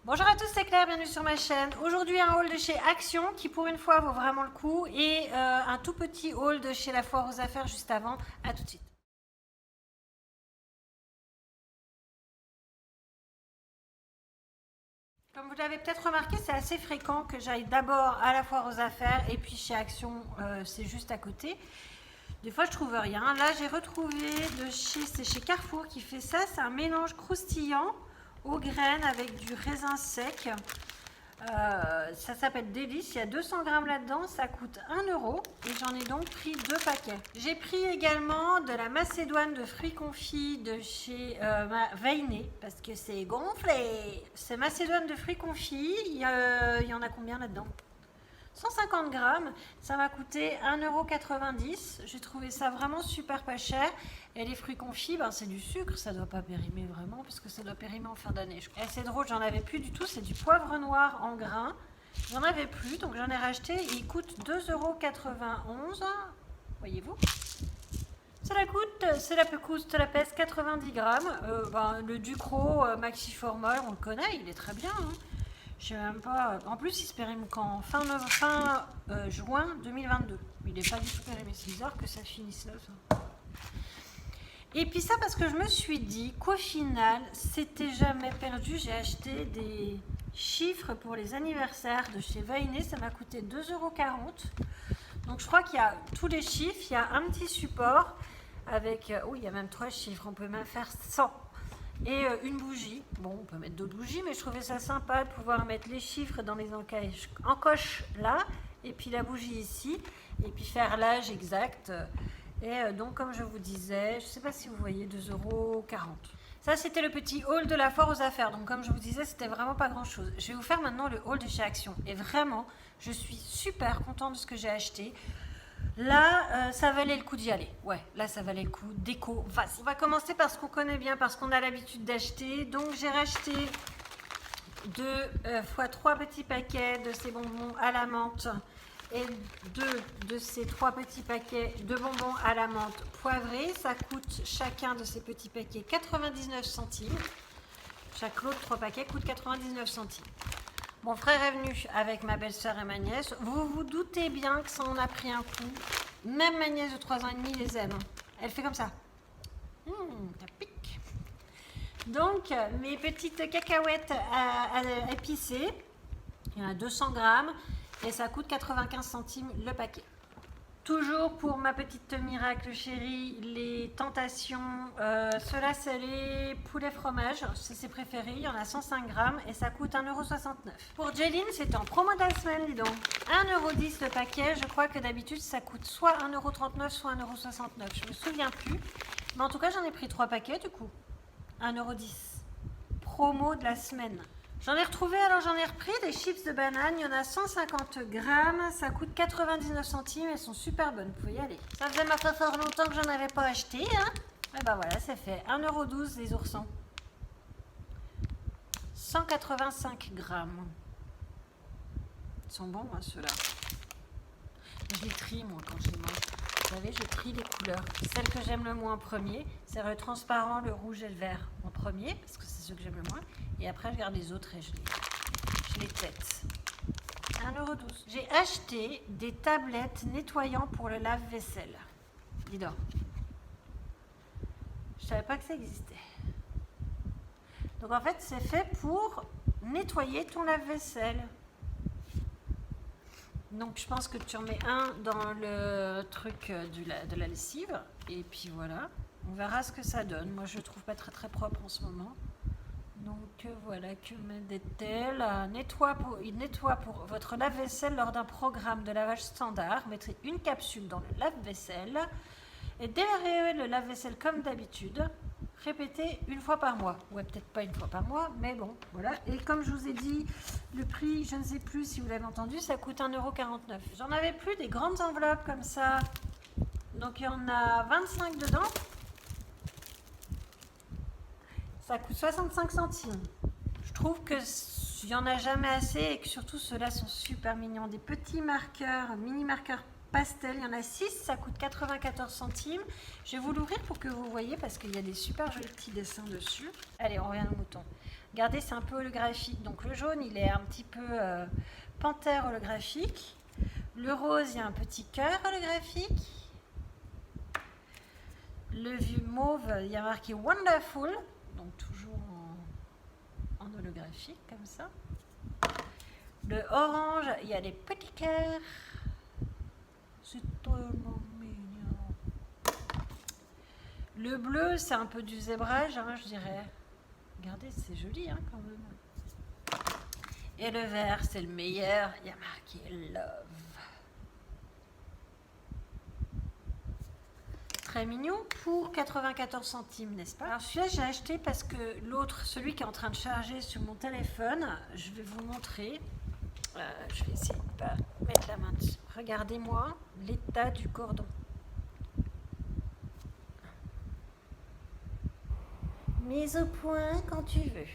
Bonjour à tous, c'est Claire, bienvenue sur ma chaîne. Aujourd'hui un haul de chez Action qui pour une fois vaut vraiment le coup et un tout petit haul de chez la foire aux affaires juste avant. À tout de suite. Comme vous l'avez peut-être remarqué, c'est assez fréquent que j'aille d'abord à la foire aux affaires et puis chez Action, c'est juste à côté. Des fois je trouve rien. Là j'ai retrouvé c'est chez Carrefour qui fait ça, c'est un mélange croustillant aux graines avec du raisin sec. Ça s'appelle Délice, il y a 200 grammes là-dedans, ça coûte 1 euro et j'en ai donc pris 2 paquets. J'ai pris également de la macédoine de fruits confits de chez Veiné parce que c'est gonflé. C'est macédoine de fruits confits, il y en a combien là-dedans? 150 grammes, ça m'a coûté 1,90 €. J'ai trouvé ça vraiment super pas cher. Et les fruits confits, ben c'est du sucre, ça doit pas périmer vraiment, parce que ça doit périmer en fin d'année. Et c'est drôle, j'en avais plus du tout, c'est du poivre noir en grains. J'en avais plus, donc j'en ai racheté. Il coûte 2,91 €. Voyez-vous? Ça la pèse 90 grammes. Le Ducros Maxi Format, on le connaît, il est très bien. Hein. Je sais même pas. En plus, il se périme qu'en fin juin 2022. Il n'est pas du tout périmé. C'est bizarre que ça finisse là. Ça. Et puis ça, parce que je me suis dit qu'au final, c'était jamais perdu. J'ai acheté des chiffres pour les anniversaires de chez Veiné. Ça m'a coûté 2,40 €. Donc je crois qu'il y a tous les chiffres. Il y a un petit support avec... oui, il y a même 3 chiffres. On peut même faire 100. Et une bougie. Bon, on peut mettre d'autres bougies, mais je trouvais ça sympa de pouvoir mettre les chiffres dans les encoches là, et puis la bougie ici, et puis faire l'âge exact. Et donc, comme je vous disais, je ne sais pas si vous voyez, 2,40 €. Ça, c'était le petit haul de la foire aux affaires. Donc, comme je vous disais, c'était vraiment pas grand-chose. Je vais vous faire maintenant le haul de chez Action. Et vraiment, je suis super contente de ce que j'ai acheté. Là, ça valait le coup d'y aller. Ouais, là, ça valait le coup. Déco, vas-y. On va commencer par ce qu'on connaît bien, parce qu'on a l'habitude d'acheter. Donc, j'ai racheté 2 fois 3 petits paquets de ces bonbons à la menthe et 2 de ces 3 petits paquets de bonbons à la menthe poivrés. Ça coûte chacun de ces petits paquets 99 centimes. Chaque lot de 3 paquets coûte 99 centimes. Mon frère est venu avec ma belle-sœur et ma nièce. Vous vous doutez bien que ça en a pris un coup. Même ma nièce de 3 ans et demi les aime. Elle fait comme ça. Ça pique. Donc, mes petites cacahuètes à épicer. Il y en a 200 grammes et ça coûte 95 centimes le paquet. Toujours pour ma petite miracle chérie, les tentations, ceux-là c'est les poulets fromage, c'est ses préférés, il y en a 105 grammes et ça coûte 1,69 €. Pour Jeline, c'est en promo de la semaine, dis donc. 1,10 € le paquet, je crois que d'habitude ça coûte soit 1,39 €, soit 1,69 €, je me souviens plus. Mais en tout cas j'en ai pris 3 paquets du coup, 1,10 €. Promo de la semaine. J'en ai retrouvé, alors j'en ai repris des chips de banane, il y en a 150 grammes, ça coûte 99 centimes, elles sont super bonnes, vous pouvez y aller. Ça faisait ma foi fort longtemps que j'en avais pas acheté, hein. Et ben voilà, c'est fait, 1,12 € les oursons. 185 grammes. Ils sont bons, hein, ceux-là. Je les trie, moi, quand je les mange. Vous savez, je trie les couleurs. Celle que j'aime le moins en premier, c'est le transparent, le rouge et le vert en premier, parce que c'est ceux que j'aime le moins. Et après, je garde les autres et je les tête. 1,12 €. J'ai acheté des tablettes nettoyants pour le lave-vaisselle. Dis donc. Je savais pas que ça existait. Donc en fait, c'est fait pour nettoyer ton lave-vaisselle. Donc je pense que tu en mets un dans le truc de la lessive. Et puis voilà. On verra ce que ça donne. Moi, je le trouve pas très très propre en ce moment. Donc voilà, que dit-elle? Il nettoie pour votre lave-vaisselle lors d'un programme de lavage standard. Mettez une capsule dans le lave-vaisselle et déverrouillez le lave-vaisselle comme d'habitude. Répétez une fois par mois. Ouais, peut-être pas une fois par mois, mais bon, voilà. Et comme je vous ai dit, le prix, je ne sais plus si vous l'avez entendu, ça coûte 1,49 €. J'en avais plus des grandes enveloppes comme ça. Donc il y en a 25 dedans. Ça coûte 65 centimes. Je trouve que il n'y en a jamais assez et que surtout ceux-là sont super mignons. Des petits marqueurs, mini marqueurs pastel. Il y en a 6, ça coûte 94 centimes. Je vais vous l'ouvrir pour que vous voyez parce qu'il y a des super jolis petits dessins dessus. Allez, on revient au mouton. Regardez, c'est un peu holographique. Donc le jaune, il est un petit peu panthère holographique. Le rose, il y a un petit cœur holographique. Le mauve, il y a marqué Wonderful, donc toujours en holographique, comme ça. Le orange, il y a des petits cœurs. C'est tellement mignon. Le bleu, c'est un peu du zébrage, hein, je dirais. Regardez, c'est joli hein, quand même. Et le vert, c'est le meilleur. Il y a marqué Love. Très mignon pour 94 centimes, n'est-ce pas? Alors celui-là, j'ai acheté parce que l'autre, celui qui est en train de charger sur mon téléphone, je vais vous montrer. Je vais essayer de ne pas mettre la main dessus. Regardez-moi l'état du cordon. Mise au point quand tu veux.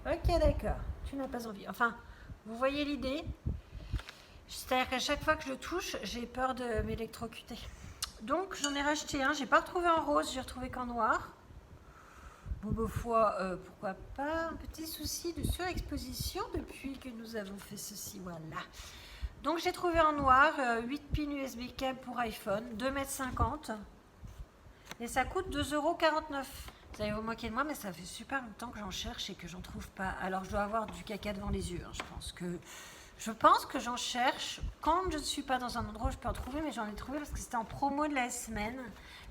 Ok, d'accord. Tu n'as pas envie. Enfin, vous voyez l'idée? C'est-à-dire qu'à chaque fois que je le touche, j'ai peur de m'électrocuter. Donc, j'en ai racheté un. J'ai pas retrouvé en rose, j'ai retrouvé qu'en noir. Bon, ma foi, pourquoi pas. Un petit souci de surexposition depuis que nous avons fait ceci. Voilà. Donc, j'ai trouvé en noir 8 pins USB câble pour iPhone, 2,50 m. Et ça coûte 2,49 €. Vous allez vous moquer de moi, mais ça fait super longtemps que j'en cherche et que j'en trouve pas. Alors, je dois avoir du caca devant les yeux. Hein. Je pense que j'en cherche. Quand je ne suis pas dans un endroit où je peux en trouver, mais j'en ai trouvé parce que c'était en promo de la semaine.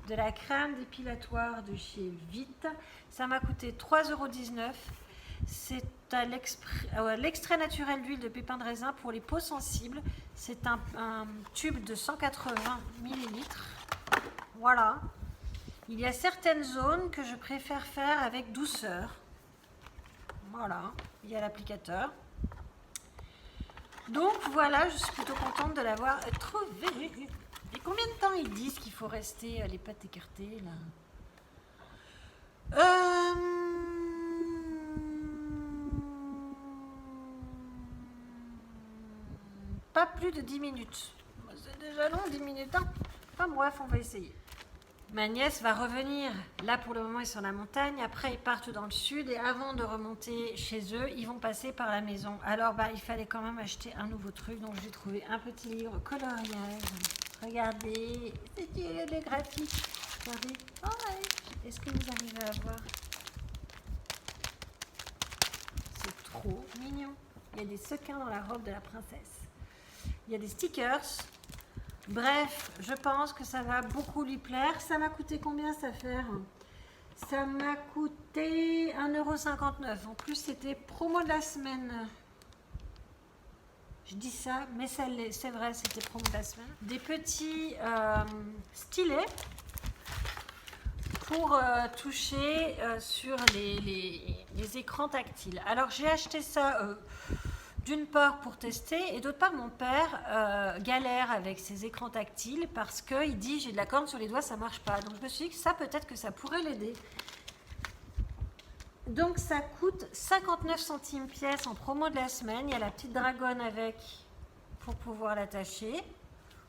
De la crème dépilatoire de chez Vite. Ça m'a coûté 3,19 €. C'est à l'extrait naturel d'huile de pépins de raisin pour les peaux sensibles. C'est un tube de 180 ml. Voilà. Il y a certaines zones que je préfère faire avec douceur. Voilà. Il y a l'applicateur. Donc voilà, je suis plutôt contente de l'avoir trouvé. Et combien de temps ils disent qu'il faut rester les pattes écartées là? Pas plus de 10 minutes. C'est déjà long, 10 minutes. Hein. Enfin bref, on va essayer. Ma nièce va revenir. Là, pour le moment, ils sont sur la montagne. Après, ils partent dans le sud. Et avant de remonter chez eux, ils vont passer par la maison. Alors, il fallait quand même acheter un nouveau truc. Donc, j'ai trouvé un petit livre coloriage. Regardez. C'est le graphique. Regardez. Oh, ouais. Est-ce que vous arrivez à voir? C'est trop mignon. Il y a des sequins dans la robe de la princesse. Il y a des stickers. Bref, je pense que ça va beaucoup lui plaire. Ça m'a coûté combien cette affaire? Ça m'a coûté 1,59 €. En plus, c'était promo de la semaine. Je dis ça, mais c'est vrai, c'était promo de la semaine. Des petits stylets pour toucher sur les écrans tactiles. Alors, j'ai acheté ça... d'une part pour tester et d'autre part mon père galère avec ses écrans tactiles parce qu'il dit j'ai de la corne sur les doigts, ça marche pas. Donc je me suis dit que ça peut-être que ça pourrait l'aider. Donc ça coûte 59 centimes pièce en promo de la semaine. Il y a la petite dragonne avec pour pouvoir l'attacher.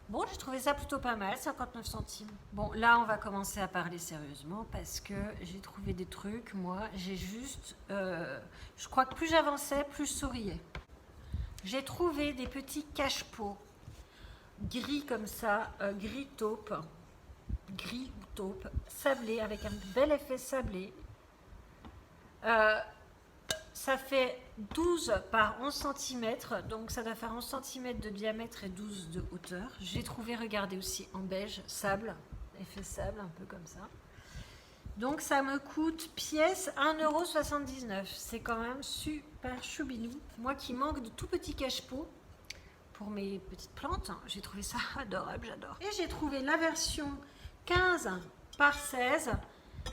Bon, j'ai trouvé ça plutôt pas mal, 59 centimes. Bon, là on va commencer à parler sérieusement parce que j'ai trouvé des trucs. Moi j'ai juste je crois que plus j'avançais plus je souriais. J'ai trouvé des petits cache-pots gris comme ça, gris taupe, sablé avec un bel effet sablé. Ça fait 12 par 11 cm, donc ça doit faire 11 cm de diamètre et 12 de hauteur. J'ai trouvé, regardez aussi, en beige, sable, effet sable, un peu comme ça. Donc ça me coûte pièce 1,79 €. C'est quand même super choubinou. Moi qui manque de tout petits cache-pots pour mes petites plantes, j'ai trouvé ça adorable, j'adore. Et j'ai trouvé la version 15 par 16,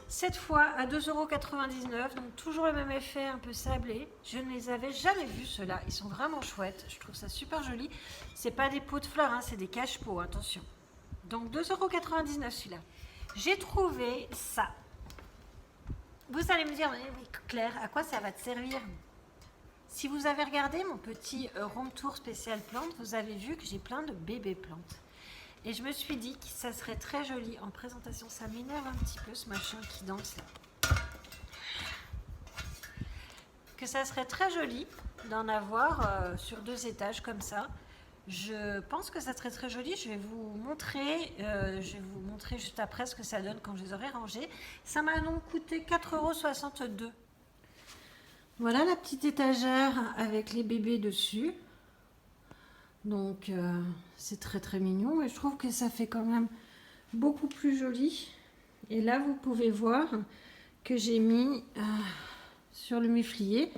cette fois à 2,99 €. Donc toujours le même effet un peu sablé. Je ne les avais jamais vus ceux-là. Ils sont vraiment chouettes. Je trouve ça super joli. C'est pas des pots de fleurs, hein, c'est des cache-pots, attention. Donc 2,99 € celui-là. J'ai trouvé ça. Vous allez me dire, mais Claire, à quoi ça va te servir? Si vous avez regardé mon petit room tour spécial plantes, vous avez vu que j'ai plein de bébés plantes. Et je me suis dit que ça serait très joli en présentation. Ça m'énerve un petit peu ce machin qui danse là. Que ça serait très joli d'en avoir sur 2 étages comme ça. Je pense que ça serait très joli. Je vais vous montrer juste après ce que ça donne quand je les aurai rangés. Ça m'a donc coûté 4,62 €. Voilà la petite étagère avec les bébés dessus. Donc c'est très très mignon et je trouve que ça fait quand même beaucoup plus joli. Et là vous pouvez voir que j'ai mis sur le muflier,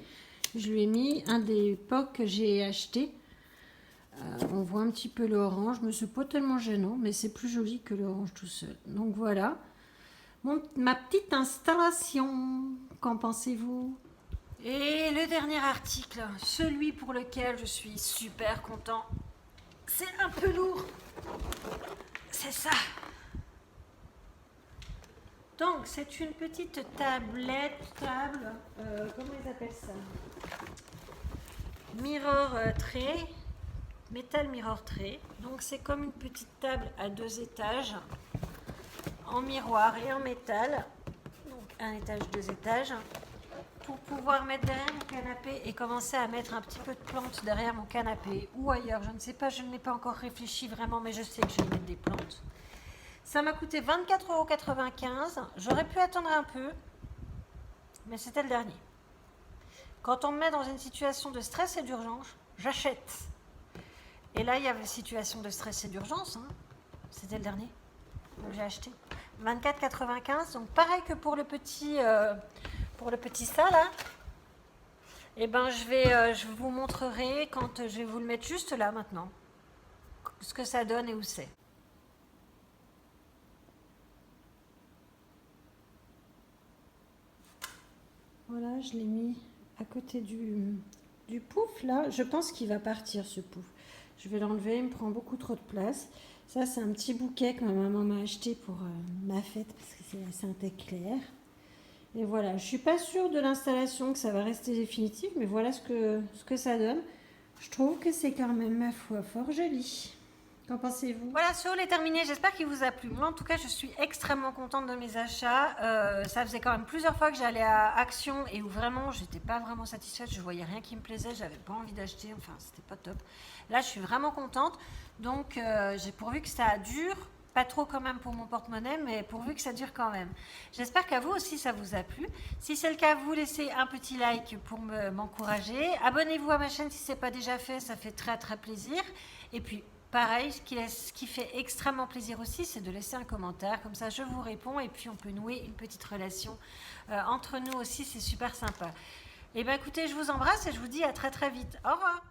je lui ai mis un des pocs que j'ai acheté. On voit un petit peu l'orange, mais c'est pas tellement gênant, mais c'est plus joli que l'orange tout seul. Donc voilà ma petite installation. Qu'en pensez-vous? Et le dernier article, celui pour lequel je suis super content, c'est un peu lourd, c'est ça. Donc c'est une petite table, comment ils appellent ça? Mirror tray, Metal Mirror Tray. Donc c'est comme une petite table à 2 étages, en miroir et en métal. Donc 1 étage, 2 étages. Pour pouvoir mettre derrière mon canapé et commencer à mettre un petit peu de plantes derrière mon canapé ou ailleurs, je ne sais pas, je n'ai pas encore réfléchi vraiment, mais je sais que je vais mettre des plantes. Ça m'a coûté 24,95 €. J'aurais pu attendre un peu, mais c'était le dernier. Quand on me met dans une situation de stress et d'urgence, j'achète. Et là, il y avait une situation de stress et d'urgence, hein. C'était le dernier, donc j'ai acheté. 24,95 €, donc pareil que pour le petit ça là. Et ben je vous montrerai quand je vais vous le mettre juste là maintenant, ce que ça donne et où c'est. Voilà, je l'ai mis à côté du pouf là. Je pense qu'il va partir ce pouf. Je vais l'enlever, il me prend beaucoup trop de place. Ça c'est un petit bouquet que ma maman m'a acheté pour ma fête parce que c'est assez un thé clair. Et voilà, je suis pas sûre de l'installation que ça va rester définitif, mais voilà ce que ça donne. Je trouve que c'est quand même, ma foi, fort joli. Qu'en pensez-vous? Voilà, ce haul est terminé. J'espère qu'il vous a plu. Moi, en tout cas, je suis extrêmement contente de mes achats. Ça faisait quand même plusieurs fois que j'allais à Action et où vraiment, j'étais pas vraiment satisfaite. Je voyais rien qui me plaisait. J'avais pas envie d'acheter. Enfin, c'était pas top. Là, je suis vraiment contente. Donc, j'ai pourvu que ça dure. Pas trop quand même pour mon porte-monnaie, mais pourvu que ça dure quand même. J'espère qu'à vous aussi ça vous a plu. Si c'est le cas, vous laissez un petit like pour m'encourager. Abonnez-vous à ma chaîne si ce n'est pas déjà fait, ça fait très très plaisir. Et puis pareil, ce qui fait extrêmement plaisir aussi, c'est de laisser un commentaire. Comme ça, je vous réponds et puis on peut nouer une petite relation entre nous aussi, c'est super sympa. Et bien écoutez, je vous embrasse et je vous dis à très très vite. Au revoir.